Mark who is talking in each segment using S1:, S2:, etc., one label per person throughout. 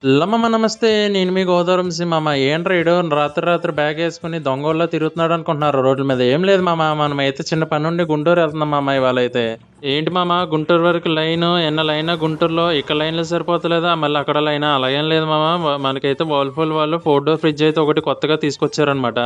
S1: లమమ్మ నమస్తే. నేను మీ గోదావరంసి మామ. ఏంట్రా ఈడు రాత్రి రాత్రి బ్యాగేసుకొని దొంగోల్లా తిరుగుతున్నాడనుకుంటున్నారు రోడ్ల మీద. ఏం లేదు మామ. మనమైతే చిన్న పనుండి గుంటూరు ఎళ్తున్నాం మామ ఇవాళైతే. ఏంటి మామ గుంటూరు వరకు లైను, ఎన్న లైనా గుంటూరులో? ఇక్కడ లైన్‌లు సరిపోతలేదా? మళ్ళీ అక్కడ లైనా? అలా ఏం లేదు మామ. మనకైతే వర్ల్‌పూల్ వాళ్ళు 4 డోర్ ఫ్రిడ్జ్ అయితే ఒకటి కొత్తగా తీసుకొచ్చారనమాట.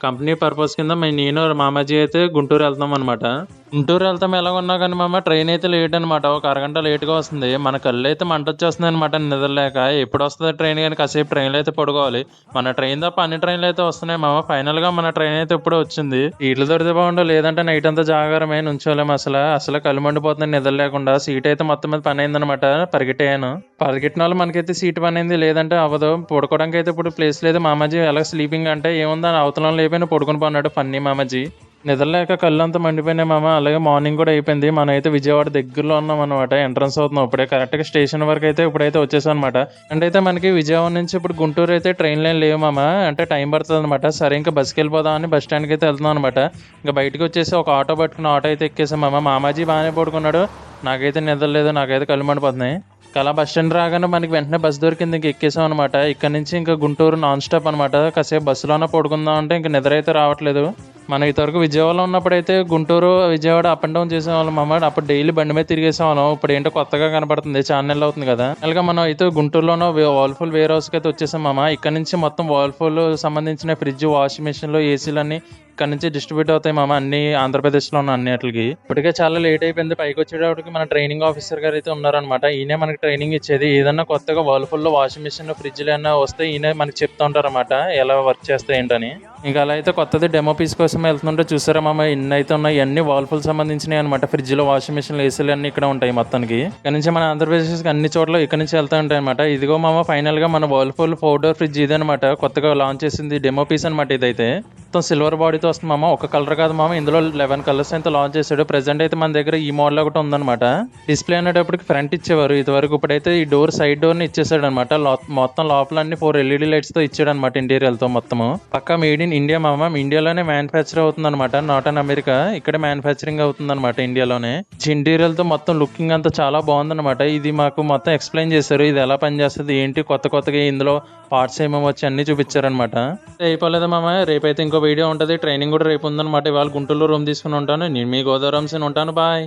S1: కంపెనీ పర్పస్ కింద నేను, మామాజీ అయితే గుంటూరు ఎళ్తున్నామనమాట. గుంటూరు ఎళ్తాం ఎలాగున్నా కానీ మామ ట్రైన్ అయితే లేట్ అనమాట. ఒక అరగంట లేట్‌గా వస్తుంది. మన కళ్ళైతే మంటొచ్చేస్తున్నాయనమాట నిద్రలేక. ఎప్పుడొస్తదా ట్రైన్ గాని కాసేపు ట్రైన్‌లో అయితే పడుకోవాలి. మన ట్రైన్ తప్ప అన్ని ట్రైన్‌లు అయితే వస్తున్నాయి మామ. ఫైనల్‌గా మన ట్రైన్ అయితే ఇప్పుడే వచ్చింది. సీట్లు దొరికితే బాగుండు. లేదంటే నైట్ అంతా జాగారమే నుంచోలేము అసల. అసలు కళ్ళు మండిపోతున్నాయి నిద్ర లేకుండా. సీట్ అయితే మొత్తం మీద పనయిందనమాట. పరిగెట్టాను. పరిగెట్టినోళ్ళు మనకైతే సీట్ పనైంది. లేదంటే అవ్వదు. పడుకోవడానికి అయితే ఇప్పుడు ప్లేస్ లేదు. మామాజీ ఎలాగ స్లీపింగ్ అంటే ఏముందని అవతలోళ్ళు లేపోయినా పడుకొని పోన్నాడు ఫన్నీ మామాజీ. నిద్రలేక కళ్ళంతా మండిపోయినాయి మామ. అలాగే మార్నింగ్ కూడా అయిపోయింది. మనమైతే విజయవాడ దగ్గరలో ఉన్నాం అనమాట. ఎంట్రన్స్ అవుతున్నాం ఇప్పుడే. కరెక్ట్‌గా స్టేషన్ వరకు అయితే ఇప్పుడైతే వచ్చేసాం అనమాట. అంటే అయితే మనకి విజయవాడ నుంచి ఇప్పుడు గుంటూరు అయితే ట్రైన్‌లేం లేవు మామ. అంటే టైం పడతదనమాట. సరే ఇంకా బస్‌కెళ్ళిపోదామని బస్ స్టాండ్‌కి అయితే వెళ్తున్నాం అనమాట. ఇంక బయటకి వచ్చేసి ఒక ఆటో పట్టుకుని ఆటో అయితే ఎక్కేసాం మామ. మామాజీ బాగానే పడుకున్నాడు. నాకైతే నిద్ర లేదు. నాకైతే కళ్ళు మండిపోతున్నాయి. అలా బస్ స్టాండ్ రాగానే మనకి వెంటనే బస్ దొరికింది. ఇంక ఎక్కేసాం అనమాట. ఇక్కడ నుంచి ఇంకా గుంటూరు నాన్ స్టాప్ అనమాట. కాసేపు బస్సులోనే పడుకుందాం అంటే ఇంక నిద్ర అయితే రావట్లేదు. మనం ఇంతవరకు విజయవాడలో ఉన్నప్పుడైతే Guntur, Vijayawada up and down చేసేవాళ్ళం మామ. అప్పుడు డైలీ బండి మీద తిరిగేసేవాళ్ళం. ఇప్పుడు ఏంటో కొత్తగా కనపడుతుంది. చాలా నెలలు అవుతుంది కదా. అలాగే మనం అయితే గుంటూరులోనో వర్ల్‌పూల్ వేర్ హౌస్‌కి అయితే వచ్చేసాం మామ. ఇక్కడ నుంచి మొత్తం వర్ల్‌పూల్ సంబంధించిన ఫ్రిడ్జ్, వాషింగ్ మిషన్‌లు, ఏసీలన్నీ ఇక్కడ నుంచి డిస్ట్రిబ్యూట్ అవుతాయి మామ. అన్ని ఆంధ్రప్రదేశ్‌లో ఉన్న అన్నిట్లకి. ఇప్పటికే చాలా లేట్ అయిపోయింది. పైకి వచ్చేటప్పటికి మన ట్రైనింగ్ ఆఫీసర్ గారు అయితే ఉన్నారనమాట. ఈయనే మనకి ట్రైనింగ్ ఇచ్చేది. ఏదన్నా కొత్తగా వర్ల్‌పూల్‌లో వాషింగ్ మిషన్‌లు, ఫ్రిడ్జ్‌లు ఏమన్నా వస్తే ఈయనే మనకి చెప్తా ఉంటారనమాట. ఎలా వర్క్ చేస్తాయి ఏంటని. ఇంకా అలా అయితే కొత్తది డెమో పీస్ కోసం వెళ్తుంటే చూసారా మామ ఎన్ని అయితే ఉన్నాయి. ఇవన్నీ వర్ల్‌పూల్ సంబంధించినవి అనమాట. ఫ్రిడ్జ్‌లు, వాషింగ్ మిషన్‌లు, ఏసీలు అన్నీ ఇక్కడ ఉంటాయి మొత్తానికి. ఇక్కడ నుంచి మన ఆంధ్రప్రదేశ్‌కి అన్ని చోట్ల ఇక్కడ నుంచి వెళ్తా ఉంటాయి అనమాట. ఇదిగో మామ ఫైనల్‌గా మన వర్ల్‌పూల్ 4 డోర్ ఫ్రిడ్జ్ ఇదనమాట. కొత్తగా లాంచ్ చేసింది డెమో పీస్ అనమాట ఇదైతే. మొత్తం సిల్వర్ బాడీతో వస్తుంది మామ. ఒక కలర్ కాదు మామ. ఇందులో 11 కలర్స్ అయితే లాంచ్ చేశాడు. ప్రెజెంట్ అయితే మన దగ్గర ఈ మోడల్ ఒకటి ఉందన్నమాట. డిస్ప్లే అనేటప్పటికి ఫ్రంట్ ఇచ్చేవారు ఇదివరకు. ఇప్పుడైతే ఈ డోర్ సైడ్ డోర్ ని ఇచ్చేసాడు అనమాట. మొత్తం లోపల అన్ని 4 ఎల్ఈడి లైట్స్ తో ఇచ్చాడు అనమాట. ఇంటీరియర్ తో మొత్తము పక్కా మేడ్ ఇన్ ఇండియా మామ. ఇండియాలోనే మ్యానుఫ్యాక్చర్ అవుతుంది అనమాట. Not an America. ఇక్కడ మ్యానుఫ్యాక్చరింగ్ అవుతుంది అనమాట ఇండియాలోనే. ఇంటీరియర్ తో మొత్తం లుకింగ్ అంతా చాలా బాగుందన్నమాట. ఇది మాకు మొత్తం ఎక్స్ప్లెయిన్ చేశారు. ఇది ఎలా పనిచేస్తుంది ఏంటి కొత్తగా ఇందులో పార్ట్స్ ఏమేమి వచ్చి అన్ని చూపించారనమాట. అయిపోలేదు మామ. రేపైతే ఇంకో వీడియో ఉంటుంది. ట్రైనింగ్ కూడా రేపు ఉందన్నమాట. ఇవాళ గుంటూరులో రూమ్ తీసుకుని ఉంటాను. నేను మీ గోదావరం ఉంటాను. బాయ్.